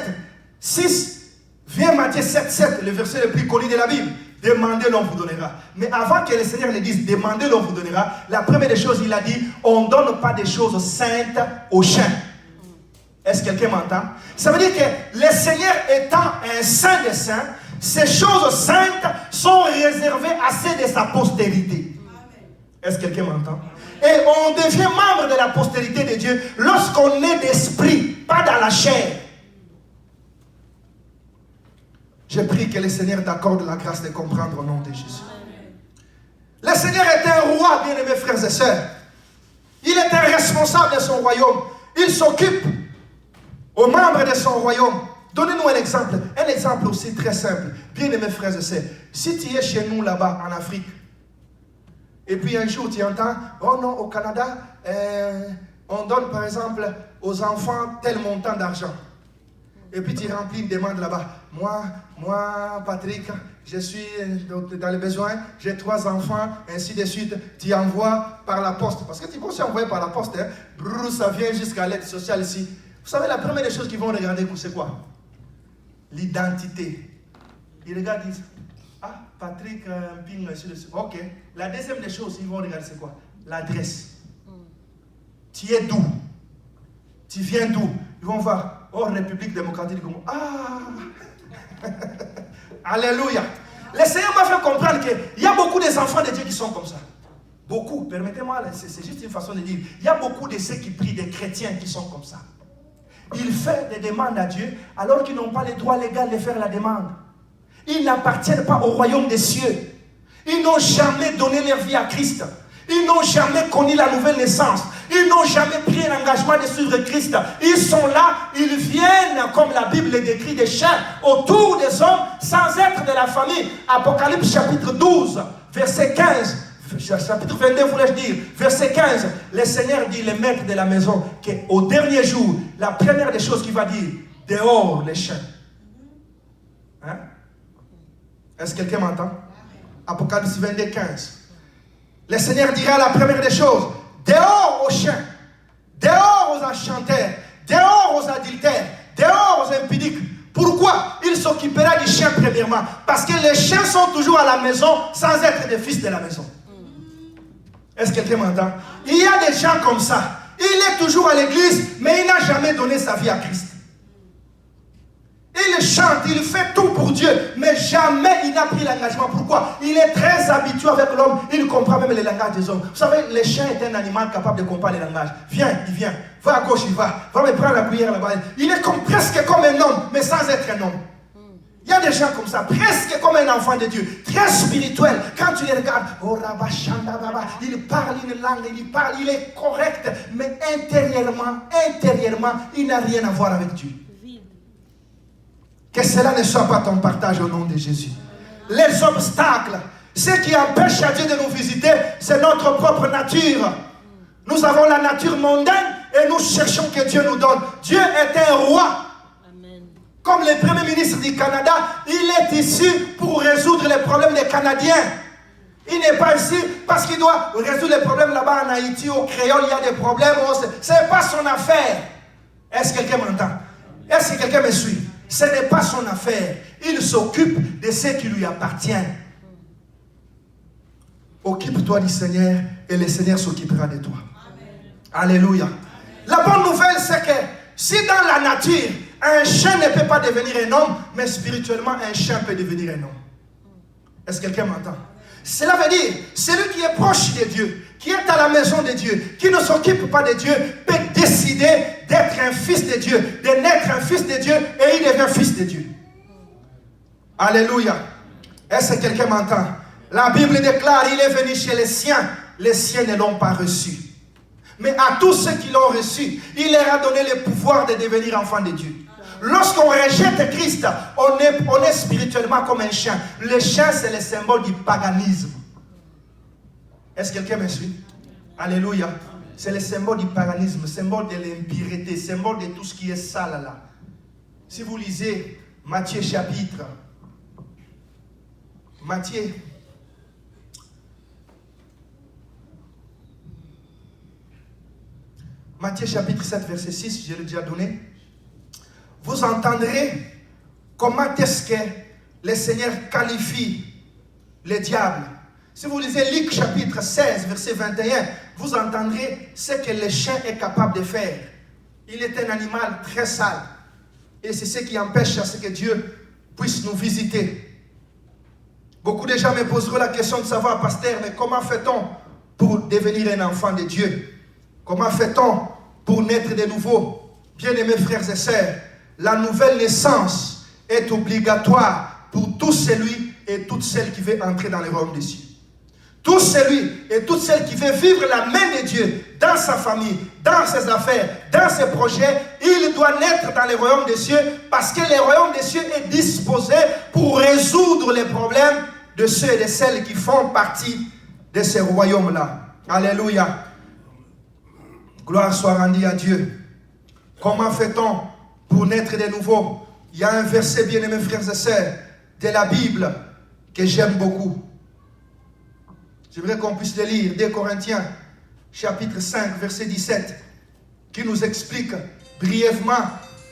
S1: 6, vient Matthieu 7, 7, le verset le plus connu de la Bible. Demandez, l'on vous donnera. Mais avant que le Seigneur ne dise demandez, l'on vous donnera, la première des choses, il a dit on ne donne pas des choses saintes aux chiens. Est-ce que quelqu'un m'entend? Ça veut dire que le Seigneur étant un saint des saints, ces choses saintes sont réservées à ceux de sa postérité. Est-ce que quelqu'un m'entend? Et on devient membre de la postérité de Dieu lorsqu'on est d'esprit, pas dans la chair. Je prie que le Seigneur t'accorde la grâce de comprendre au nom de Jésus. Le Seigneur est un roi, bien-aimés frères et sœurs. Il est un responsable de son royaume. Il s'occupe aux membres de son royaume. Donnez-nous un exemple aussi très simple. Bien-aimés frères et sœurs, si tu es chez nous là-bas en Afrique, et puis un jour tu entends, oh non, au Canada, on donne par exemple aux enfants tel montant d'argent. Et puis tu remplis une demande là-bas. Moi, Patrick, je suis dans les besoins, j'ai 3 enfants, ainsi de suite. Tu envoies par la poste. Parce que tu peux aussi envoyer par la poste. Hein. Brrr, ça vient jusqu'à l'aide sociale ici. Vous savez, la première des choses qu'ils vont regarder, c'est quoi? L'identité. Ils regardent, ils disent, ah, Patrick, ping, ainsi de suite. Ok. La deuxième des choses, ils vont regarder, c'est quoi? L'adresse. Tu es d'où? Tu viens d'où? Ils vont voir. Oh, République démocratique du Congo. Ah! Alléluia. Le Seigneur m'a fait comprendre qu'il y a beaucoup des enfants de Dieu qui sont comme ça. Beaucoup, permettez-moi, c'est juste une façon de dire. Il y a beaucoup de ceux qui prient, des chrétiens qui sont comme ça. Ils font des demandes à Dieu alors qu'ils n'ont pas le droit légal de faire la demande. Ils n'appartiennent pas au royaume des cieux. Ils n'ont jamais donné leur vie à Christ. Ils n'ont jamais connu la nouvelle naissance. Ils n'ont jamais pris l'engagement de suivre Christ. Ils sont là, ils viennent, comme la Bible le décrit, des chiens autour des hommes sans être de la famille. Apocalypse chapitre 12, verset 15. Chapitre 22, voulais-je dire. Verset 15. Le Seigneur dit, le maître de la maison, qu'au dernier jour, la première des choses qu'il va dire, dehors les chiens. Hein? Est-ce que quelqu'un m'entend? Apocalypse 22, 15. Le Seigneur dira la première des choses, dehors aux chiens, dehors aux enchanteurs, dehors aux adultères, dehors aux impudiques. Pourquoi? Il s'occupera du chien premièrement. Parce que les chiens sont toujours à la maison sans être des fils de la maison. Est-ce que quelqu'un m'entend? Il y a des gens comme ça. Il est toujours à l'église, mais il n'a jamais donné sa vie à Christ. Il chante, il fait tout pour Dieu, mais jamais il n'a pris l'engagement. Pourquoi? Il est très habitué avec l'homme, il comprend même le langage des hommes. Vous savez, le chien est un animal capable de comprendre le langage. Viens, il vient. Va à gauche, il va. Va me prendre la cuillère là-bas. Il est presque comme un homme, mais sans être un homme. Il y a des gens comme ça, presque comme un enfant de Dieu, très spirituel. Quand tu les regardes, oh, il parle une langue, il est correct, mais intérieurement, il n'a rien à voir avec Dieu. Que cela ne soit pas ton partage au nom de Jésus. Les obstacles, ce qui empêche à Dieu de nous visiter, c'est notre propre nature. Nous avons la nature mondaine et nous cherchons que Dieu nous donne. Dieu est un roi. Amen. Comme le Premier ministre du Canada, il est ici pour résoudre les problèmes des Canadiens. Il n'est pas ici parce qu'il doit résoudre les problèmes là-bas en Haïti, au Créole, il y a des problèmes. Ce n'est pas son affaire. Est-ce que quelqu'un m'entend? Est-ce que quelqu'un me suit? Ce n'est pas son affaire. Il s'occupe de ce qui lui appartient. Occupe-toi du Seigneur et le Seigneur s'occupera de toi. Amen. Alléluia. La bonne nouvelle, c'est que si dans la nature, un chien ne peut pas devenir un homme, mais spirituellement, un chien peut devenir un homme. Est-ce que quelqu'un m'entend? Cela veut dire, celui qui est proche de Dieu, qui est à la maison de Dieu, qui ne s'occupe pas de Dieu, peut décider d'être un fils de Dieu, de naître un fils de Dieu, et il devient fils de Dieu. Alléluia. Est-ce que quelqu'un m'entend? La Bible déclare, il est venu chez les siens ne l'ont pas reçu. Mais à tous ceux qui l'ont reçu, il leur a donné le pouvoir de devenir enfants de Dieu. Lorsqu'on rejette Christ, on est spirituellement comme un chien. Le chien, c'est le symbole du paganisme. Est-ce que quelqu'un me suit? Alléluia. C'est le symbole du paganisme, symbole de l'impureté, symbole de tout ce qui est sale là. Si vous lisez Matthieu chapitre chapitre 7, verset 6, je l'ai déjà donné. Vous entendrez comment est-ce que le Seigneur qualifie le diable. Si vous lisez Luc chapitre 16, verset 21, vous entendrez ce que le chien est capable de faire. Il est un animal très sale. Et c'est ce qui empêche à ce que Dieu puisse nous visiter. Beaucoup de gens me poseront la question de savoir, pasteur, mais comment fait-on pour devenir un enfant de Dieu? Comment fait-on pour naître de nouveau? Bien-aimés frères et sœurs, la nouvelle naissance est obligatoire pour tout celui et toute celle qui veut entrer dans le royaume des cieux. Tout celui et toute celle qui veut vivre la main de Dieu dans sa famille, dans ses affaires, dans ses projets, il doit naître dans le royaume des cieux parce que le royaume des cieux est disposé pour résoudre les problèmes de ceux et de celles qui font partie de ce royaume-là. Alléluia. Gloire soit rendue à Dieu. Comment fait-on pour naître de nouveau? Il y a un verset, bien-aimés frères et sœurs, de la Bible que j'aime beaucoup. J'aimerais qu'on puisse le lire, 2 Corinthiens, chapitre 5, verset 17, qui nous explique brièvement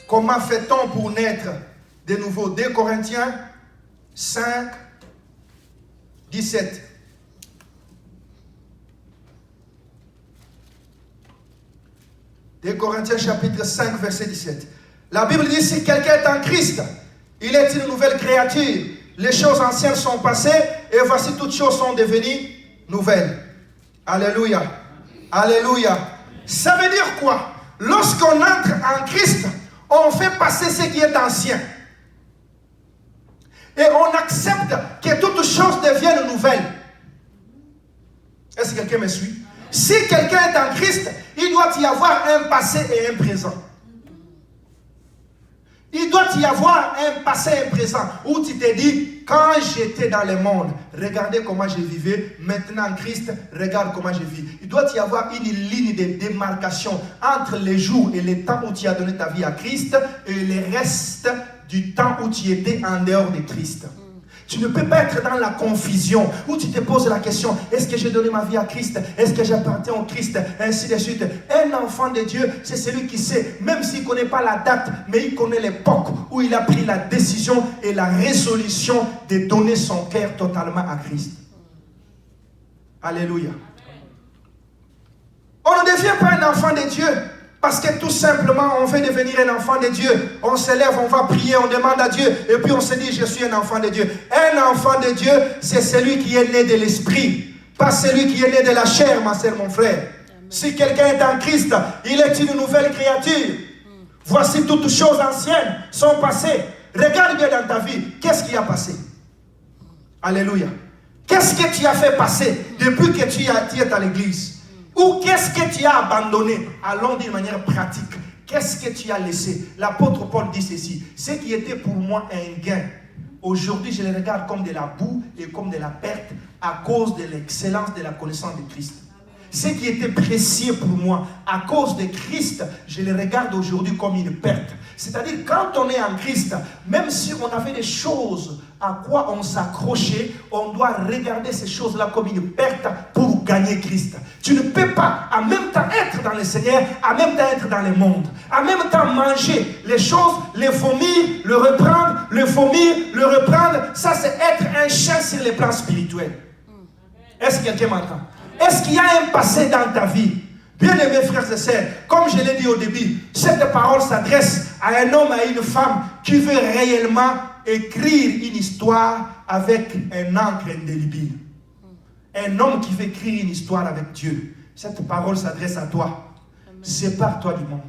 S1: comment fait-on pour naître de nouveau. 2 Corinthiens 5, 17. De Corinthiens chapitre 5, verset 17. La Bible dit, si quelqu'un est en Christ, il est une nouvelle créature. Les choses anciennes sont passées et voici toutes choses sont devenues nouvelles. Alléluia. Alléluia. Ça veut dire quoi? Lorsqu'on entre en Christ, on fait passer ce qui est ancien. Et on accepte que toutes choses deviennent nouvelles. Est-ce que quelqu'un me suit? Si quelqu'un est en Christ, il doit y avoir un passé et un présent. Il doit y avoir un passé et un présent où tu te dis, quand j'étais dans le monde, regardez comment je vivais, maintenant en Christ, regarde comment je vis. Il doit y avoir une ligne de démarcation entre les jours et les temps où tu as donné ta vie à Christ et le reste du temps où tu étais en dehors de Christ. Tu ne peux pas être dans la confusion où tu te poses la question, est-ce que j'ai donné ma vie à Christ? Est-ce que j'appartiens au Christ? Ainsi de suite. Un enfant de Dieu, c'est celui qui sait, même s'il ne connaît pas la date, mais il connaît l'époque où il a pris la décision et la résolution de donner son cœur totalement à Christ. Alléluia. On ne devient pas un enfant de Dieu parce que tout simplement on veut devenir un enfant de Dieu. On se lève, on va prier, on demande à Dieu et puis on se dit je suis un enfant de Dieu. Un enfant de Dieu, c'est celui qui est né de l'esprit, pas celui qui est né de la chair, ma soeur, mon frère. Amen. Si quelqu'un est en Christ, il est une nouvelle créature. Voici toutes choses anciennes sont passées. Regarde bien dans ta vie, qu'est-ce qui a passé? Alléluia. Qu'est-ce que tu as fait passer depuis que tu es à l'église? Ou qu'est-ce que tu as abandonné? Allons d'une manière pratique. Qu'est-ce que tu as laissé? L'apôtre Paul dit ceci. Ce qui était pour moi un gain, aujourd'hui je le regarde comme de la boue et comme de la perte à cause de l'excellence de la connaissance de Christ. Ce qui était précieux pour moi, à cause de Christ, je le regarde aujourd'hui comme une perte. C'est-à-dire, quand on est en Christ, même si on avait des choses à quoi on s'accrochait, on doit regarder ces choses-là comme une perte pour gagner Christ. Tu ne peux pas en même temps être dans le Seigneur, en même temps être dans le monde, en même temps manger les choses, les vomir, le reprendre, le vomir, le reprendre. Ça, c'est être un chien sur les plans spirituels. Est-ce que quelqu'un m'entend? Est-ce qu'il y a un passé dans ta vie? Bien-aimés frères et sœurs, comme je l'ai dit au début, cette parole s'adresse à un homme et à une femme qui veut réellement écrire une histoire avec un encre indélébile. Un homme qui veut écrire une histoire avec Dieu. Cette parole s'adresse à toi. Sépare-toi du monde.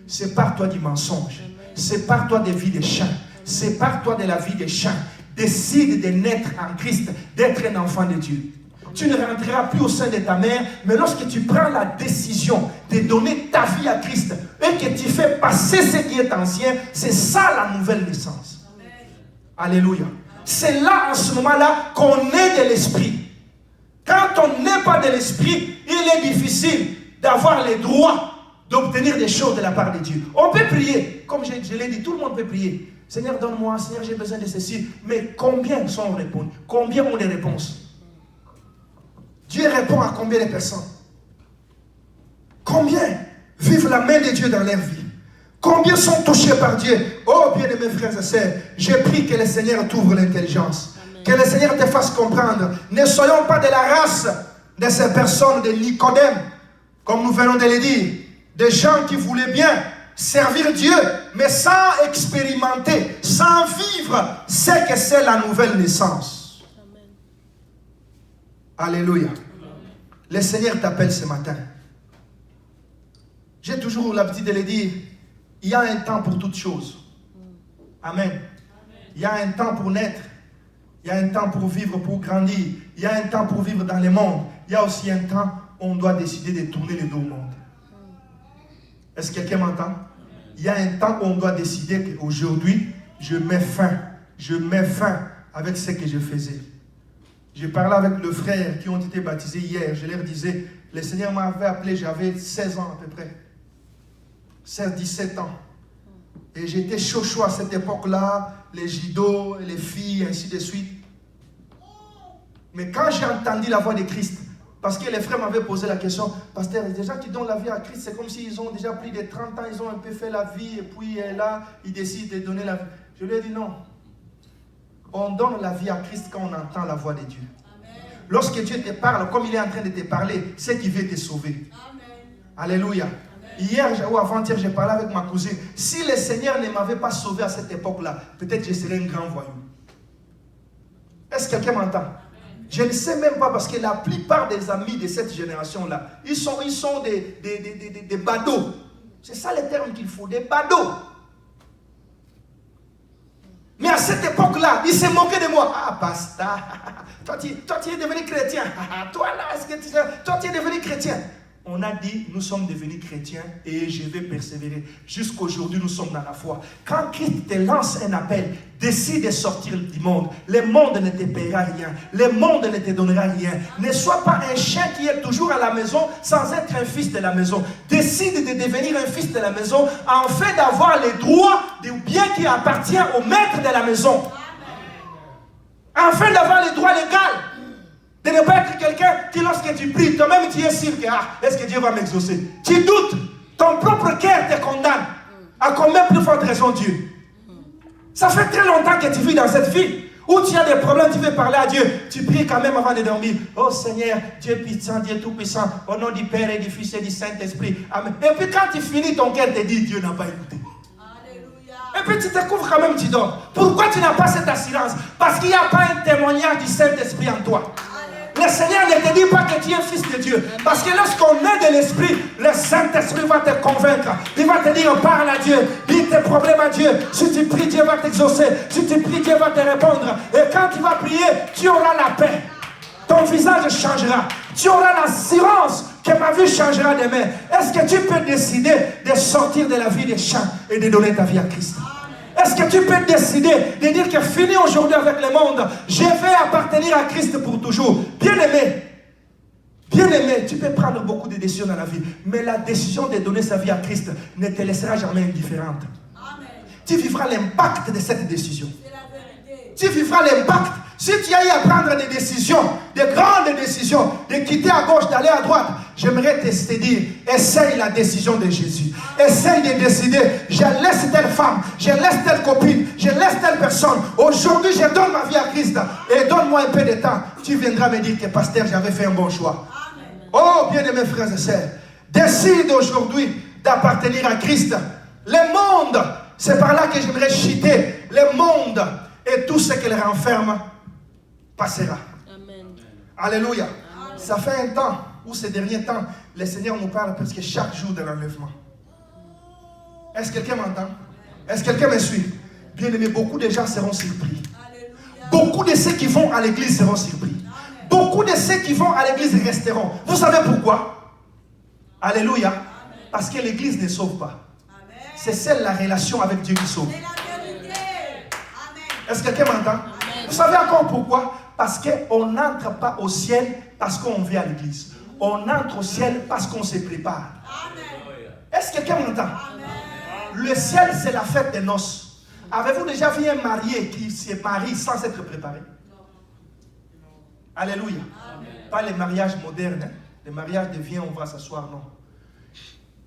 S1: Sépare-toi du mensonge. Sépare-toi des vies des chiens. Sépare-toi de la vie des chiens. Décide de naître en Christ, d'être un enfant de Dieu. Tu ne rentreras plus au sein de ta mère, mais lorsque tu prends la décision de donner ta vie à Christ et que tu fais passer ce qui est ancien, c'est ça la nouvelle naissance. Amen. Alléluia. C'est là, en ce moment-là, qu'on est de l'esprit. Quand on n'est pas de l'esprit, il est difficile d'avoir les droits d'obtenir des choses de la part de Dieu. On peut prier, comme je l'ai dit, tout le monde peut prier. Seigneur, donne-moi, Seigneur, j'ai besoin de ceci. Mais combien sont répondus? Combien ont des réponses? Dieu répond à combien de personnes? Combien vivent la main de Dieu dans leur vie? Combien sont touchés par Dieu? Oh, bien-aimés frères et sœurs, je prie que le Seigneur t'ouvre l'intelligence. Que le Seigneur te fasse comprendre. Ne soyons pas de la race de ces personnes de Nicodème, comme nous venons de le dire. Des gens qui voulaient bien servir Dieu, mais sans expérimenter, sans vivre ce que c'est la nouvelle naissance. Amen. Alléluia. Amen. Le Seigneur t'appelle ce matin. J'ai toujours l'habitude de le dire, il y a un temps pour toutes choses. Amen. Il y a un temps pour naître. Il y a un temps pour vivre, pour grandir. Il y a un temps pour vivre dans le monde. Il y a aussi un temps où on doit décider de tourner le dos au monde. Est-ce que quelqu'un m'entend? Il y a un temps où on doit décider qu'aujourd'hui, je mets fin avec ce que je faisais. J'ai parlé avec le frère qui ont été baptisés hier. Je leur disais, le Seigneur m'avait appelé, j'avais 16 ans à peu près. 16, 17 ans. Et j'étais chaud à cette époque-là, les judos, les filles, ainsi de suite. Mais quand j'ai entendu la voix de Christ, parce que les frères m'avaient posé la question, pasteur, les gens qui donnent la vie à Christ, c'est comme s'ils ont déjà plus de 30 ans, ils ont un peu fait la vie, et puis là, ils décident de donner la vie. Je lui ai dit non. On donne la vie à Christ quand on entend la voix de Dieu. Amen. Lorsque Dieu te parle, comme il est en train de te parler, c'est qu'il veut te sauver. Amen. Alléluia. Amen. Hier ou avant-hier, j'ai parlé avec ma cousine. Si le Seigneur ne m'avait pas sauvé à cette époque-là, peut-être je serais un grand voyou. Est-ce que quelqu'un m'entend? Je ne sais même pas, parce que la plupart des amis de cette génération-là, ils sont des badauds. C'est ça le terme qu'il faut, des badauds. Mais à cette époque-là, ils se moquaient de moi. Ah, pasteur, toi tu es devenu chrétien. Toi tu es devenu chrétien. On a dit, nous sommes devenus chrétiens et je vais persévérer. Jusqu'aujourd'hui, nous sommes dans la foi. Quand Christ te lance un appel, décide de sortir du monde. Le monde ne te paiera rien. Le monde ne te donnera rien. Ne sois pas un chien qui est toujours à la maison sans être un fils de la maison. Décide de devenir un fils de la maison afin d'avoir les droits du bien qui appartient au maître de la maison. Afin d'avoir les droits légaux. De ne pas être quelqu'un qui, lorsque tu pries, toi-même tu es sûr que, est-ce que Dieu va m'exaucer? Tu doutes, ton propre cœur te condamne. À combien plus forte raison Dieu? Ça fait très longtemps que tu vis dans cette vie où tu as des problèmes, tu veux parler à Dieu. Tu pries quand même avant de dormir. Oh Seigneur, Dieu puissant, Dieu tout-puissant, au nom du Père et du Fils et du Saint-Esprit. Amen. Et puis quand tu finis, ton cœur te dit, Dieu n'a pas écouté. Et puis tu te couvres quand même, tu dors. Pourquoi tu n'as pas cette assurance? Parce qu'il n'y a pas un témoignage du Saint-Esprit en toi. Le Seigneur ne te dit pas que tu es fils de Dieu. Parce que lorsqu'on est de l'Esprit, le Saint-Esprit va te convaincre. Il va te dire, parle à Dieu, dis tes problèmes à Dieu. Si tu pries, Dieu va t'exaucer. Si tu pries, Dieu va te répondre. Et quand tu vas prier, tu auras la paix. Ton visage changera. Tu auras l'assurance que ma vie changera demain. Est-ce que tu peux décider de sortir de la vie des champs et de donner ta vie à Christ? Est-ce que tu peux décider de dire que fini aujourd'hui avec le monde, je vais appartenir à Christ pour toujours? Bien aimé, tu peux prendre beaucoup de décisions dans la vie, mais la décision de donner sa vie à Christ ne te laissera jamais indifférente. Amen. Tu vivras l'impact de cette décision. C'est la vérité. Tu vivras l'impact. Si tu as eu à prendre des décisions, des grandes décisions, de quitter à gauche, d'aller à droite, j'aimerais te dire, essaye la décision de Jésus. Essaye de décider, je laisse telle femme, je laisse telle copine, je laisse telle personne. Aujourd'hui, je donne ma vie à Christ. Et donne-moi un peu de temps. Tu viendras me dire que pasteur, j'avais fait un bon choix. Amen. Oh, bien-aimés frères et sœurs, décide aujourd'hui d'appartenir à Christ. Le monde, c'est par là que j'aimerais chuter. Le monde et tout ce qu'il renferme passera. Amen. Alléluia. Amen. Ça fait un temps, ou ces derniers temps, le Seigneur nous parle presque chaque jour de l'enlèvement. Est-ce que quelqu'un m'entend? Est-ce que quelqu'un me suit? Bien aimé, beaucoup de gens seront surpris. Alléluia. Beaucoup de ceux qui vont à l'église seront surpris. Amen. Beaucoup de ceux qui vont à l'église resteront. Vous savez pourquoi? Alléluia. Amen. Parce que l'église ne sauve pas. C'est celle la relation avec Dieu qui sauve. Est-ce que quelqu'un m'entend? Amen. Vous savez encore pourquoi? Parce qu'on n'entre pas au ciel parce qu'on vient à l'église. On entre au ciel parce qu'on se prépare. Amen. Est-ce que quelqu'un m'entend? Amen. Le ciel, c'est la fête des noces. Avez-vous déjà vu un marié qui se marie sans être préparé? Non. Alléluia. Amen. Pas les mariages modernes. Hein? Les mariages de viens, on va s'asseoir, non.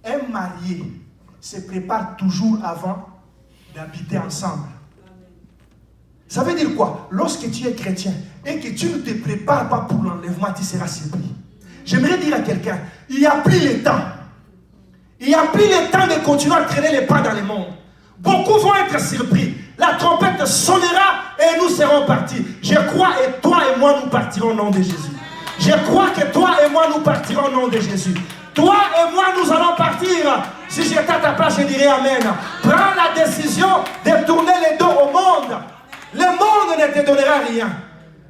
S1: Un marié se prépare toujours avant d'habiter ensemble. Ça veut dire quoi? Lorsque tu es chrétien et que tu ne te prépares pas pour l'enlèvement, tu seras surpris. J'aimerais dire à quelqu'un, il n'y a plus le temps. Il n'y a plus le temps de continuer à traîner les pas dans le monde. Beaucoup vont être surpris. La trompette sonnera et nous serons partis. Je crois et toi et moi nous partirons au nom de Jésus. Je crois que toi et moi nous partirons au nom de Jésus. Toi et moi nous allons partir. Si j'étais à ta place, je dirais Amen. Prends la décision de tourner les dos au monde. Le monde ne te donnera rien.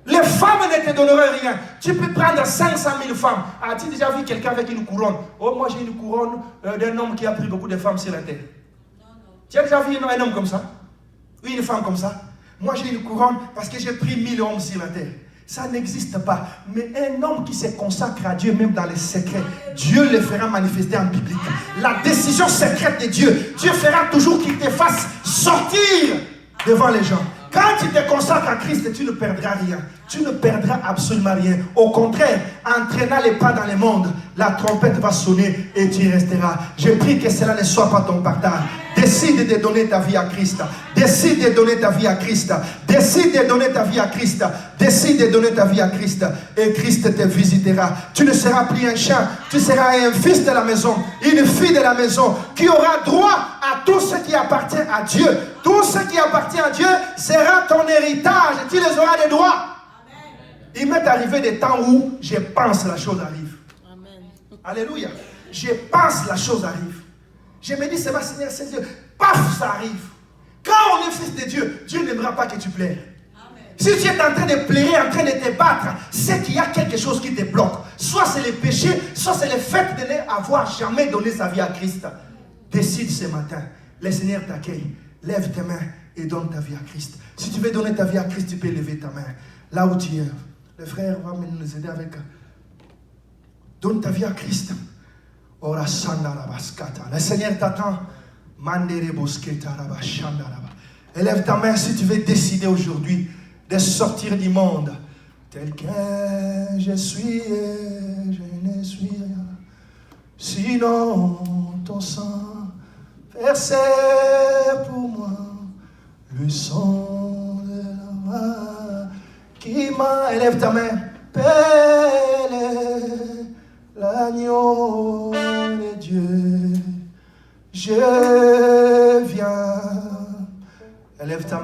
S1: Les femmes ne te donneront rien. Tu peux prendre 500 000 femmes. As-tu déjà vu quelqu'un avec une couronne? Oh, moi j'ai une couronne d'un homme qui a pris beaucoup de femmes sur la terre. Tu as déjà vu un homme comme ça? Oui, une femme comme ça? Moi j'ai une couronne parce que j'ai pris 1000 hommes sur la terre. Ça n'existe pas. Mais un homme qui se consacre à Dieu, même dans les secrets, Dieu le fera manifester en public. La décision secrète de Dieu, Dieu fera toujours qu'il te fasse sortir devant les gens. Quand tu te consacres à Christ, tu ne perdras rien. Tu ne perdras absolument rien. Au contraire, entraînant les pas dans le monde, la trompette va sonner et tu y resteras. Je prie que cela ne soit pas ton partage. Décide de donner ta vie à Christ. Décide de donner ta vie à Christ. Décide de donner ta vie à Christ. Décide de donner ta vie à Christ. Et Christ te visitera. Tu ne seras plus un chien. Tu seras un fils de la maison. Une fille de la maison. Qui aura droit à tout ce qui appartient à Dieu. Tout ce qui appartient à Dieu sera ton héritage. Tu les auras des droits. Il m'est arrivé des temps où je pense la chose arrive. Amen. Alléluia. Je pense la chose arrive. Je me dis, c'est ma Seigneur, c'est Dieu. Paf, ça arrive. Quand on est fils de Dieu, Dieu n'aimera pas que tu plaires. Amen. Si tu es en train de pleurer, en train de te battre, c'est qu'il y a quelque chose qui te bloque. Soit c'est le péché, soit c'est le fait de n'avoir jamais donné sa vie à Christ. Décide ce matin. Le Seigneur t'accueille. Lève tes mains et donne ta vie à Christ. Si tu veux donner ta vie à Christ, tu peux lever ta main. Là où tu es. Le frère va nous aider avec. Donne ta vie à Christ. Le Seigneur t'attend. Élève ta main si tu veux décider aujourd'hui de sortir du monde. Tel que je suis, je ne suis rien. Sinon, ton sang versé pour moi, le sang de la main qui m'a. Élève ta main. L'agneau de Dieu, je viens. Élève ta main.